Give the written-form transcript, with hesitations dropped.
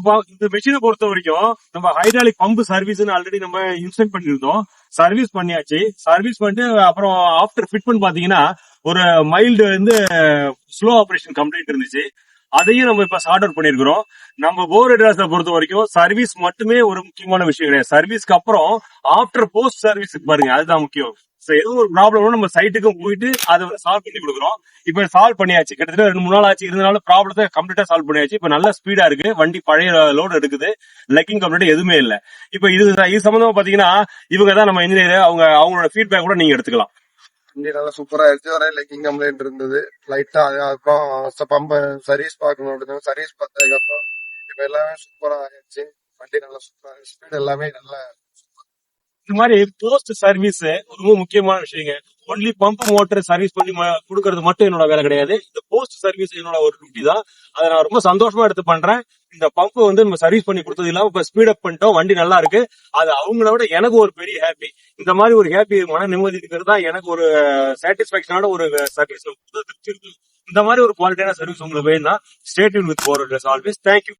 இந்த மெஷினை பொறுத்த வரைக்கும் நம்ம ஹைட்ராலிக் பம்பு சர்வீஸ் ஆல்ரெடி நம்ம இன்ஸ்டால் பண்ணிருந்தோம். சர்வீஸ் பண்ணியாச்சு. சர்வீஸ் பண்ணிட்டு அப்புறம் ஆஃப்டர் ஃபிட் பண்ணி பாத்தீங்கன்னா ஒரு மைல்டு ஸ்லோ ஆபரேஷன் கம்ப்ளைண்ட் இருந்துச்சு. அதையும் நம்ம இப்ப சார்ட் அவுட் பண்ணிருக்கிறோம். நம்ம போர் அட்ராஸ பொறுத்த வரைக்கும் சர்வீஸ் மட்டுமே ஒரு முக்கியமான விஷயம் கிடையாது. சர்வீஸ்க்கு அப்புறம் ஆஃப்டர் போஸ்ட் சர்வீஸ் பாருங்க, அதுதான் முக்கியம். எதுவும் ஒரு ப்ராப்ளம் நம்ம சைட்டுக்கும் போயிட்டு அதை சால்வ் பண்ணி கொடுக்குறோம். இப்ப சால்வ் பண்ணியாச்சு. கிட்டத்தட்ட 2-3 நாள் ஆச்சு. இருந்தாலும் ப்ராப்ளத்தை கம்ப்ளீட்டா சால்வ் பண்ணியாச்சு. இப்ப நல்ல ஸ்பீடா இருக்கு. வண்டி பழைய லோடு எடுக்குது. லெக்கிங் கம்ப்ளீட் எதுவுமே இல்ல. இப்ப இது சம்பந்தமா பாத்தீங்கன்னா இவங்க தான் நம்ம இன்ஜினியர். அவங்களோட ஃபீட்பேக் கூட நீங்க எடுத்துக்கலாம். வண்டி நல்லா சூப்பரா ஆயிடுச்சு. வர லெக்கிங் கம்ப்ளைண்ட் இருந்தது லைட்டா. அப்புறம் பம்ப சர்வீஸ் பார்க்கணும் அப்படின்னு சர்வீஸ் பார்த்ததுக்கு அப்புறம் இப்ப எல்லாமே சூப்பரா ஆயிடுச்சு. வண்டி நல்லா சூப்பரா ஸ்பீட் எல்லாமே நல்லா. இந்த மாதிரி போஸ்ட் சர்வீஸ் ரொம்ப முக்கியமான விஷயங்க. ஒன்லி பம்ப் மோட்டர் சர்வீஸ் பண்ணி கொடுக்கறது மட்டும் என்னோட வேலை கிடையாது. இந்த போஸ்ட் சர்வீஸ் என்னோட ஒரு டியூட்டி தான். அதை நான் ரொம்ப சந்தோஷமா எடுத்து பண்றேன். இந்த பம்ப் நம்ம சர்வீஸ் பண்ணி கொடுத்தது இல்லாம இப்ப ஸ்பீட் அப் பண்ணிட்டோம். வண்டி நல்லா இருக்கு. அது அவங்கள விட எனக்கு ஒரு பெரிய ஹாப்பி. இந்த மாதிரி ஒரு ஹாப்பி மன நிம்மதி இருக்கிறது தான் எனக்கு ஒரு சாட்டிஸ்பாக்சனான ஒரு சர்வீஸ். இந்த மாதிரி ஒரு குவாலிட்டியான சர்வீஸ் உங்களுக்கு வேணும்னா ஸ்டே டியூன் வித் போர் அட்ரஸ் ஆல்வேஸ். தேங்க்யூ.